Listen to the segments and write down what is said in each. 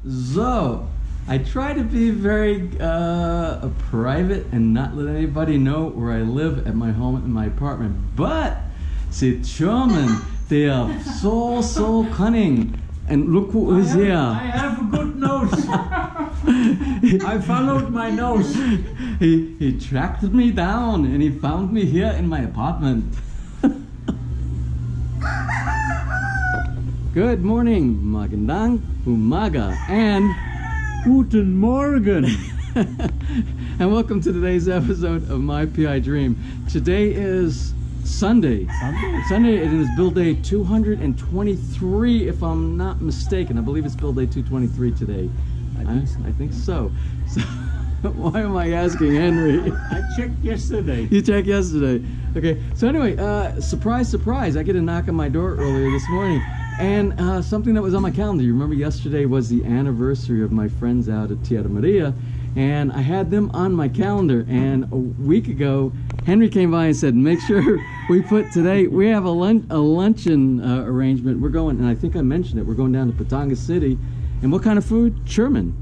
So, I try to be very private and not let anybody know where I live at my home in my apartment. But, see, German, they are so cunning. And look who is here. I have a good nose. I followed my nose. He tracked me down and he found me here in my apartment. Good morning, magandang umaga, and Guten Morgen. and welcome to today's episode of My PI Dream. Today is Sunday. Sunday, it is build day 223, if I'm not mistaken. I believe it's build day 223 today. I think so. So why am I asking Henry? I checked yesterday. You checked yesterday. Okay. So anyway, surprise, surprise. I get a knock on my door earlier this morning. And something that was on my calendar. You remember yesterday was the anniversary of my friends out at Tierra Maria. And I had them on my calendar. And a week ago, Henry came by and said, make sure we put today, we have a luncheon arrangement. We're going, and I think I mentioned it, we're going down to Batangas City. And what kind of food? German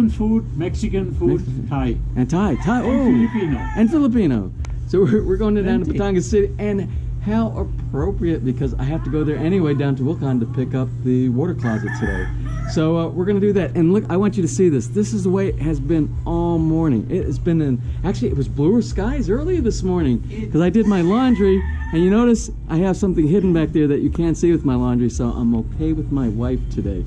food, Mexican food, Thai. And Thai. Oh. Filipino. And Filipino. So we're going down to Batangas City. And how appropriate, because I have to go there anyway down to Wilcon to pick up the water closet today. So we're going to do that. And look, I want you to see this. This is the way it has been all morning. It has been actually it was bluer skies earlier this morning because I did my laundry, and you notice I have something hidden back there that you can't see with my laundry, so I'm okay with my wife today.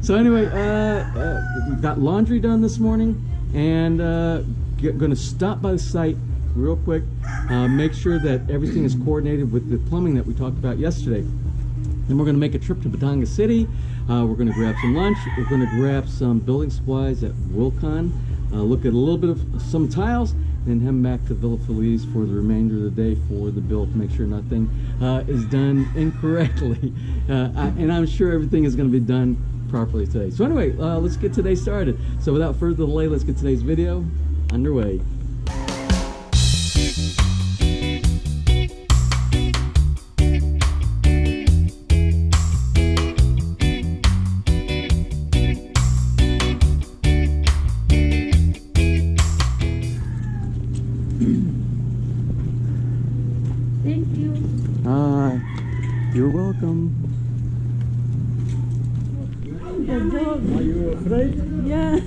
So anyway, we got laundry done this morning, and going to stop by the site real quick, make sure that everything is coordinated with the plumbing that we talked about yesterday. Then we're going to make a trip to Batangas City. We're going to grab some lunch. We're going to grab some building supplies at Wilcon, look at a little bit of some tiles, and head back to Villa Feliz for the remainder of the day for the build to make sure nothing is done incorrectly. And I'm sure everything is going to be done properly today. So anyway, let's get today started. So without further delay, let's get today's video underway. Thank you. You're welcome. The dog. Are you afraid? Yeah.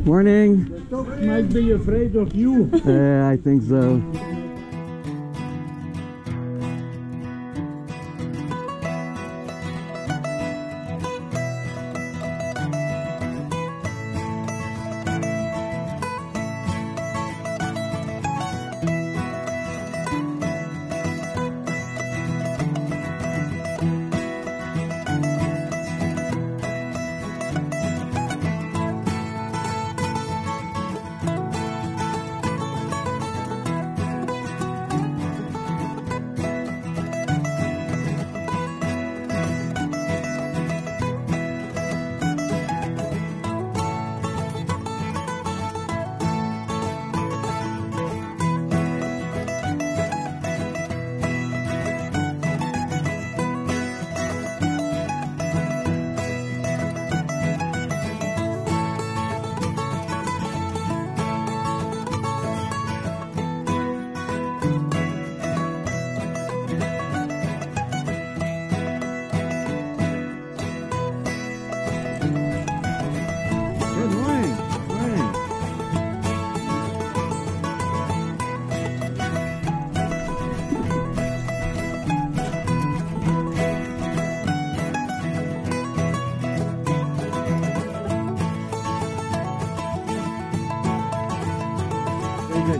Morning. The dog might be afraid of you. I think so.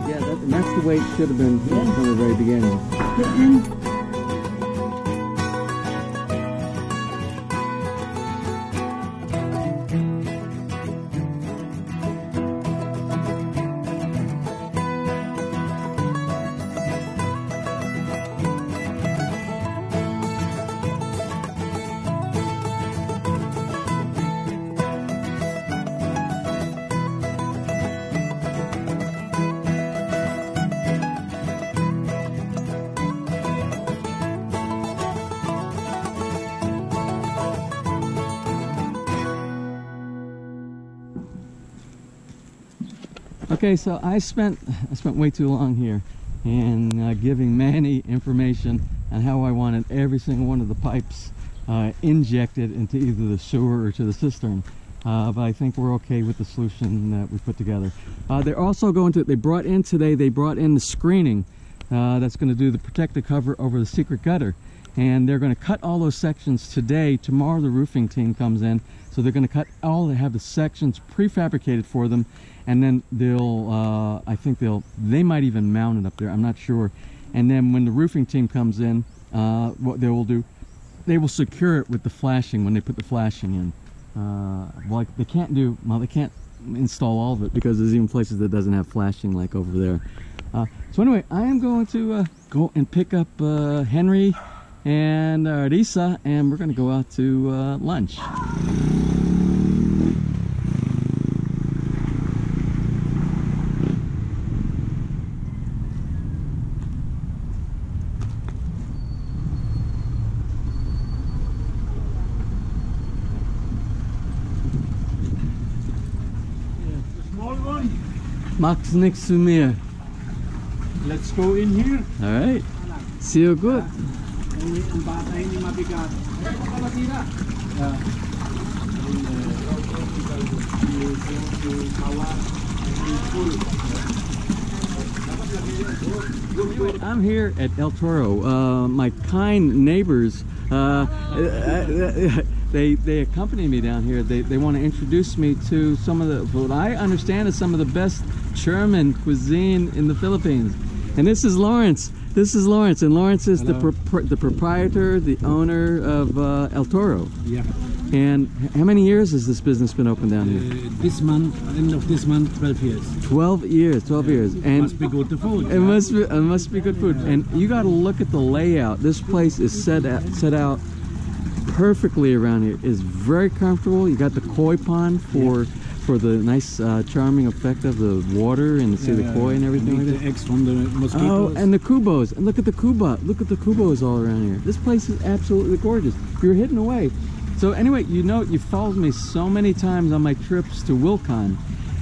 Yeah, that's the way it should have been from the very beginning. Okay, so I spent way too long here and giving Manny information on how I wanted every single one of the pipes injected into either the sewer or to the cistern. But I think we're okay with the solution that we put together. They're also going to, they brought in the screening that's going to do the protective cover over the secret gutter. And they're going to cut all those sections today. Tomorrow the roofing team comes in. So they're going to cut all, they have the sections prefabricated for them. And then they'll, I think they might even mount it up there. I'm not sure. And then when the roofing team comes in, what they will do, they will secure it with the flashing when they put the flashing in. Well, they can't install all of it because there's even places that doesn't have flashing like over there. So anyway, I am going to go and pick up Henry and Ressa, and we're going to go out to lunch. Macht's nichts zu mir. Let's go in here. All right. See you good. I'm here at El Toro. My kind neighbors, they accompany me down here. They want to introduce me to some of what I understand is some of the best German cuisine in the Philippines. And this is Lawrence. This is Lawrence, and Lawrence is the proprietor, the owner of El Toro. Yeah. And how many years has this business been open down here? This month, end of this month, 12 years. 12 years, 12 years. And it must be good food. It must be good food. And you got to look at the layout. This place is set out perfectly around here. It's very comfortable. You got the koi pond for the nice charming effect of the water and see the koi and everything. The eggs from the mosquitoes. Oh, and the kubos. And look at the kuba. Look at the kubos all around here. This place is absolutely gorgeous. You're hidden away. So anyway, you know, you followed me so many times on my trips to Wilcon,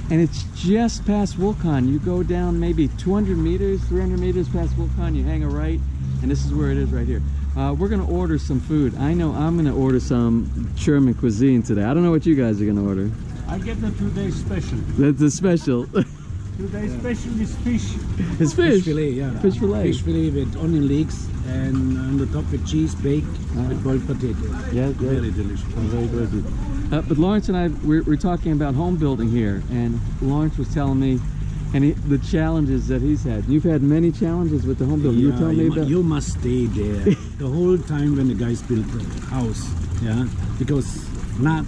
and it's just past Wilcon. You go down maybe 200 meters, 300 meters past Wilcon, you hang a right, and this is where it is right here. We're going to order some food. I know I'm going to order some German cuisine today. I don't know what you guys are going to order. I get the 2-day special. That's a special. 2-day special is fish. It's fish. Fish fillet, yeah. Fish fillet. Fish fillet with onion leeks and on the top with cheese baked with boiled potato. Yeah, very delicious. Very delicious. But Lawrence and I, we're talking about home building here, and Lawrence was telling me the challenges that he's had. You've had many challenges with the home building. Yeah, you tell me about. You must stay there the whole time when the guys build the house, yeah, because not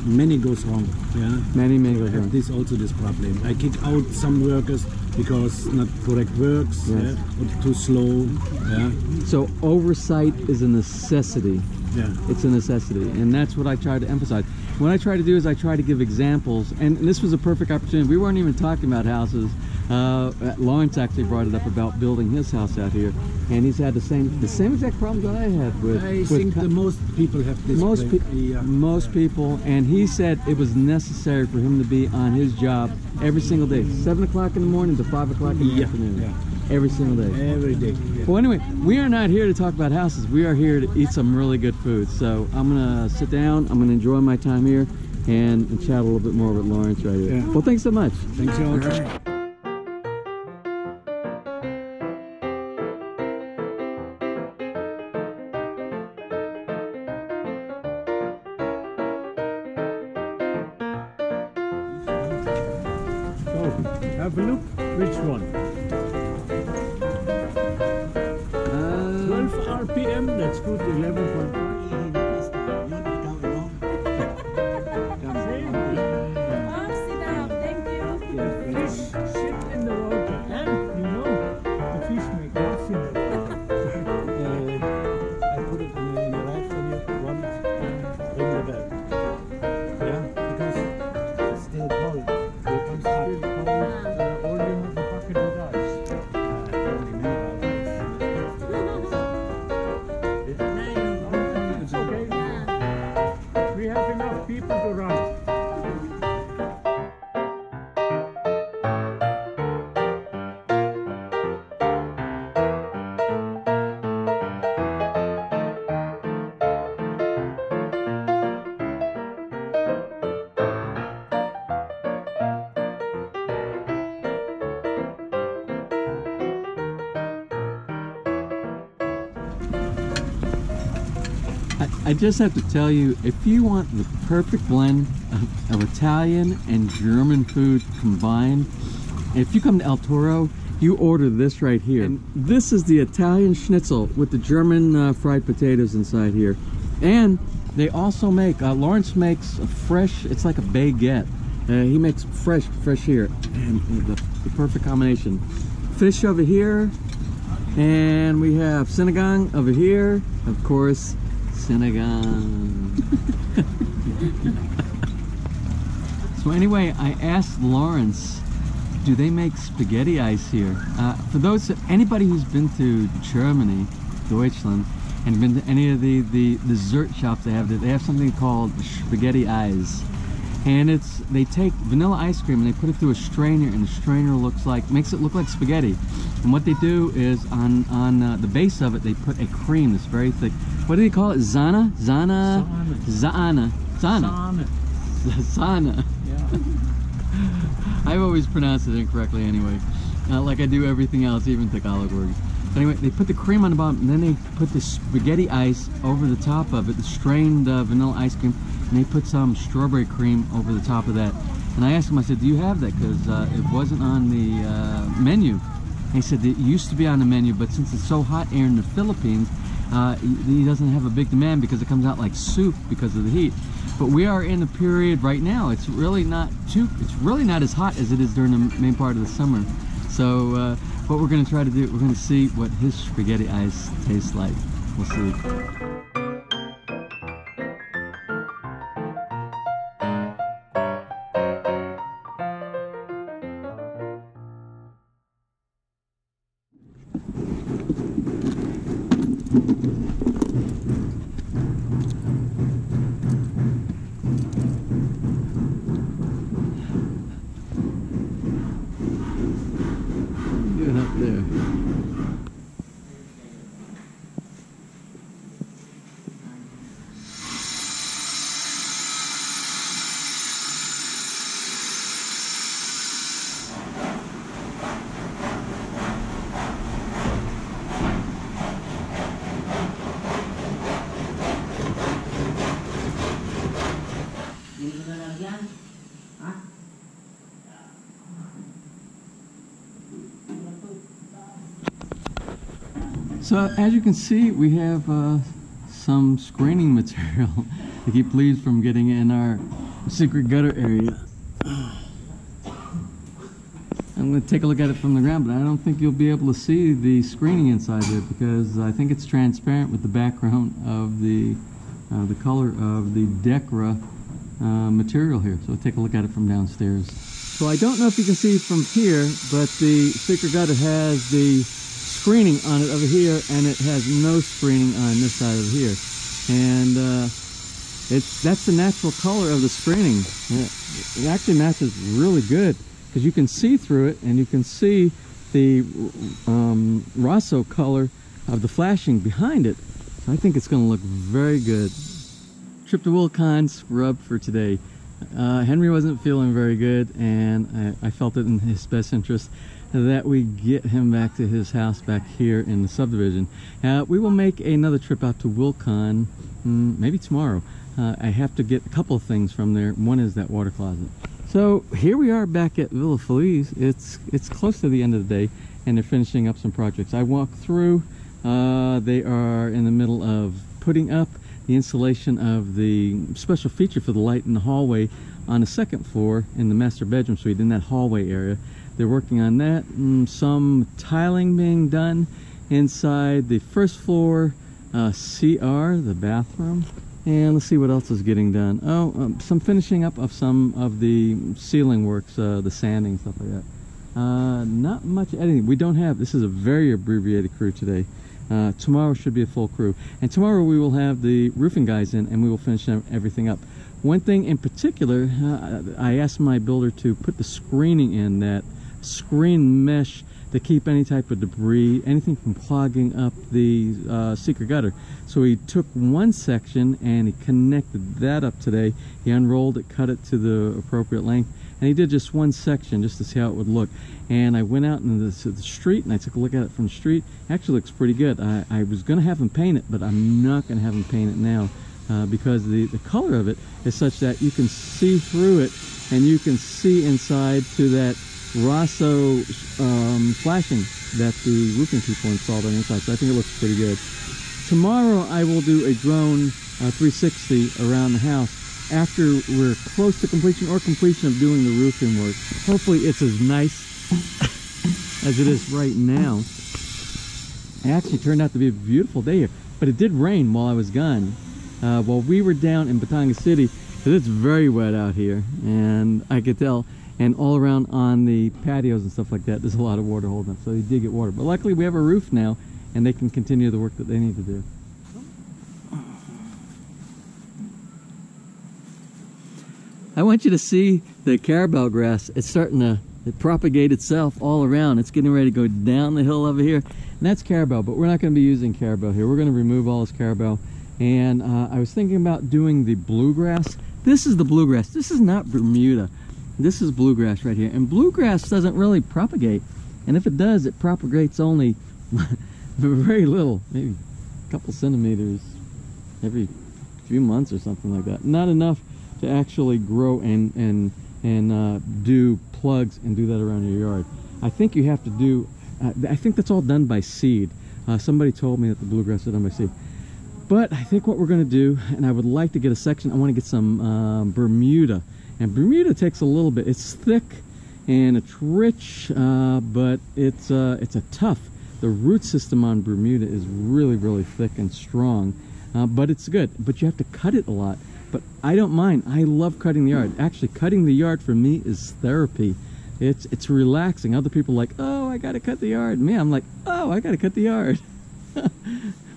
many goes wrong, yeah. Many goes wrong. This also this problem. I kick out some workers because not correct works, yes. Yeah, or too slow, yeah. So oversight is a necessity. Yeah. It's a necessity, and that's what I try to emphasize. What I try to do is I try to give examples, and this was a perfect opportunity. We weren't even talking about houses. Lawrence actually brought it up about building his house out here, and he's had the same exact problems that I had with. I think the most people have this. Most people, and he said it was necessary for him to be on his job every single day, 7 o'clock in the morning to 5 o'clock in the afternoon. Yeah. Every single day. Every day. Yeah. Well, anyway, we are not here to talk about houses. We are here to eat some really good food. So I'm going to sit down. I'm going to enjoy my time here and chat a little bit more with Lawrence right here. Yeah. Well, thanks so much. Thanks, y'all. Have a look. Which one? 12 RPM. That's good. 11.5. Fish sit in the water, and you know the fish make lots in it. I put it in a rice when you want ring the bell. Yeah, because it's still cold. All you have to pack it with that. I just have to tell you, if you want the perfect blend of Italian and German food combined, if you come to El Toro, you order this right here. And this is the Italian schnitzel with the German fried potatoes inside here. And they also make, Lawrence makes a fresh, it's like a baguette. He makes fresh here. And the perfect combination. Fish over here. And we have sinigang over here. Of course, sinigang. So anyway, I asked Lawrence, do they make spaghetti ice here? For those, anybody who's been to Germany, Deutschland, and been to any of the dessert shops they have something called spaghetti ice. And they take vanilla ice cream and they put it through a strainer, and the strainer makes it look like spaghetti. And what they do is on the base of it, they put a cream that's very thick. What do they call it? Zana? Zana. Yeah. I've always pronounced it incorrectly anyway. Like I do everything else, even Tagalog words. Anyway, they put the cream on the bottom, and then they put the spaghetti ice over the top of it, the strained vanilla ice cream, and they put some strawberry cream over the top of that. And I asked him, I said, do you have that? Because it wasn't on the menu. And he said, it used to be on the menu, but since it's so hot here in the Philippines, he doesn't have a big demand because it comes out like soup because of the heat. But we are in a period right now, it's really not as hot as it is during the main part of the summer. So what we're going to try to do, we're going to see what his spaghetti ice tastes like. We'll see. Up there. So as you can see, we have some screening material to keep leaves from getting in our secret gutter area. I'm going to take a look at it from the ground, but I don't think you'll be able to see the screening inside there because I think it's transparent with the background of the color of the Decra material here. So take a look at it from downstairs. So I don't know if you can see from here, but the secret gutter has the screening on it over here, and it has no screening on this side over here. And that's the natural color of the screening. It actually matches really good because you can see through it, and you can see the Rosso color of the flashing behind it. So I think it's going to look very good. Trip to Wilcon scrub for today. Henry wasn't feeling very good, and I felt it in his best interest that we get him back to his house back here in the subdivision. We will make another trip out to Wilcon maybe tomorrow. I have to get a couple of things from there. One is that water closet. So here we are back at Villa Feliz. It's close to the end of the day, and they're finishing up some projects. I walked through. They are in the middle of putting up the installation of the special feature for the light in the hallway on the second floor in the master bedroom suite in that hallway area. They're working on that. Some tiling being done inside the first floor CR, the bathroom. And let's see what else is getting done. Oh, some finishing up of some of the ceiling works, the sanding, stuff like that. Not much editing. We don't have, this is a very abbreviated crew today. Tomorrow should be a full crew. And tomorrow we will have the roofing guys in, and we will finish everything up. One thing in particular, I asked my builder to put the screening in, that screen mesh to keep any type of debris, anything from clogging up the secret gutter. So he took one section and he connected that up today. He unrolled it, cut it to the appropriate length, and he did just one section just to see how it would look. And I went out into the street and I took a look at it from the street. Actually looks pretty good. I was going to have him paint it, but I'm not going to have him paint it now because the color of it is such that you can see through it and you can see inside to that Rosso flashing that the roofing people installed on the inside. So I think it looks pretty good. Tomorrow I will do a drone 360 around the house after we're close to completion or completion of doing the roofing work. Hopefully it's as nice as it is right now. It actually turned out to be a beautiful day here, but it did rain while I was gone. While we were down in Batangas City, because it's very wet out here, and I could tell, and all around on the patios and stuff like that, there's a lot of water holding up, so they did get water. But luckily we have a roof now, and they can continue the work that they need to do. I want you to see the carabao grass. It's starting to propagate itself all around. It's getting ready to go down the hill over here, and that's carabao, but we're not going to be using carabao here. We're going to remove all this carabao, and I was thinking about doing the bluegrass. This is the bluegrass. This is not Bermuda. This is bluegrass right here, and bluegrass doesn't really propagate, and if it does, it propagates only very little, maybe a couple centimeters every few months or something like that. Not enough to actually grow and do plugs and do that around your yard. I think you have to do, I think that's all done by seed. Somebody told me that the bluegrass is done by seed. But I think what we're going to do, and I would like to get a section, I want to get some Bermuda. And Bermuda takes a little bit. It's thick and it's rich, but it's a tough. The root system on Bermuda is really, really thick and strong, but it's good. But you have to cut it a lot. But I don't mind. I love cutting the yard. Actually, cutting the yard for me is therapy. It's relaxing. Other people are like, oh, I got to cut the yard. Me, I'm like, oh, I got to cut the yard.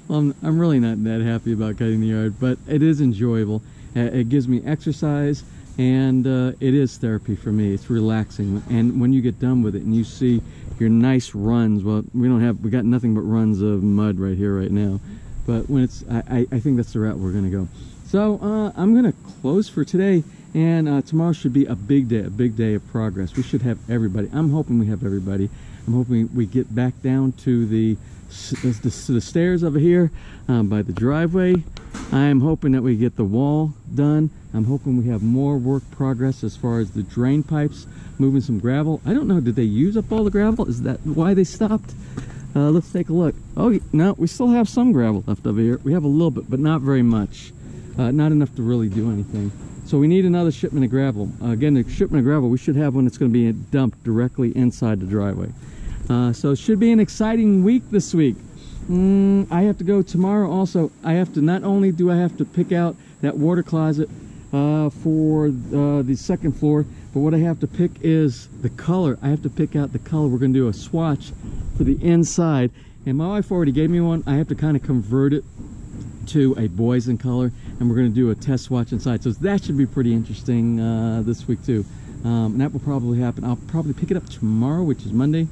Well, I'm really not that happy about cutting the yard, but it is enjoyable. It gives me exercise, and it is therapy for me. It's relaxing. And when you get done with it and you see your nice runs, well, we got nothing but runs of mud right here right now. But when it's, I think that's the route we're going to go. So I'm going to close for today, and tomorrow should be a big day of progress. We should have everybody. I'm hoping we have everybody. I'm hoping we get back down to the stairs over here by the driveway. I'm hoping that we get the wall done. I'm hoping we have more work progress as far as the drain pipes, moving some gravel. I don't know, did they use up all the gravel? Is that why they stopped? Let's take a look. Oh, no, we still have some gravel left over here. We have a little bit, but not very much. Not enough to really do anything. So we need another shipment of gravel. Again, the shipment of gravel we should have when it's going to be dumped directly inside the driveway. So it should be an exciting week this week. I have to go tomorrow also. I have to, not only do I have to pick out that water closet for the second floor, but what I have to pick is the color. I have to pick out the color. We're going to do a swatch for the inside, and my wife already gave me one. I have to kind of convert it to a boysen color, and we're going to do a test swatch inside. So that should be pretty interesting this week too. And that will probably happen. I'll probably pick it up tomorrow, which is Monday,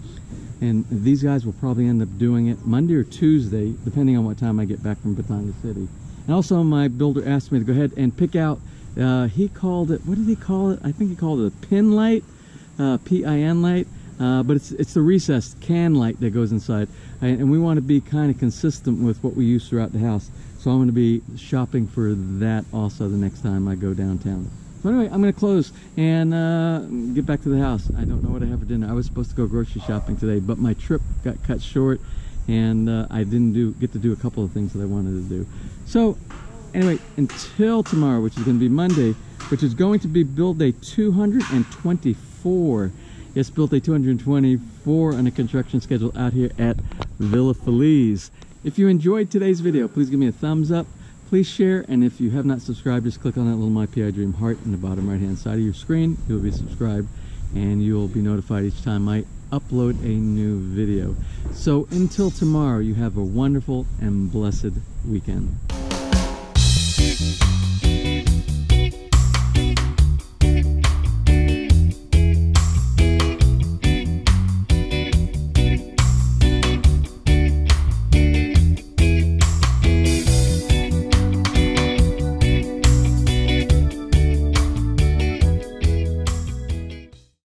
and these guys will probably end up doing it Monday or Tuesday, depending on what time I get back from Batangas City. And also my builder asked me to go ahead and pick out, he called it, what did he call it? I think he called it a pin light, P-I-N light, but it's the recessed can light that goes inside. And we want to be kind of consistent with what we use throughout the house. So I'm going to be shopping for that also the next time I go downtown. So anyway, I'm going to close and get back to the house. I don't know what I have for dinner. I was supposed to go grocery shopping today, but my trip got cut short, and I didn't get to do a couple of things that I wanted to do. So anyway, until tomorrow, which is going to be Monday, which is going to be build day 224. Yes, build day 224 on a construction schedule out here at Villa Feliz. If you enjoyed today's video, please give me a thumbs up. Please share, and if you have not subscribed, just click on that little My PI Dream heart in the bottom right-hand side of your screen. You'll be subscribed, and you'll be notified each time I upload a new video. So until tomorrow, you have a wonderful and blessed weekend.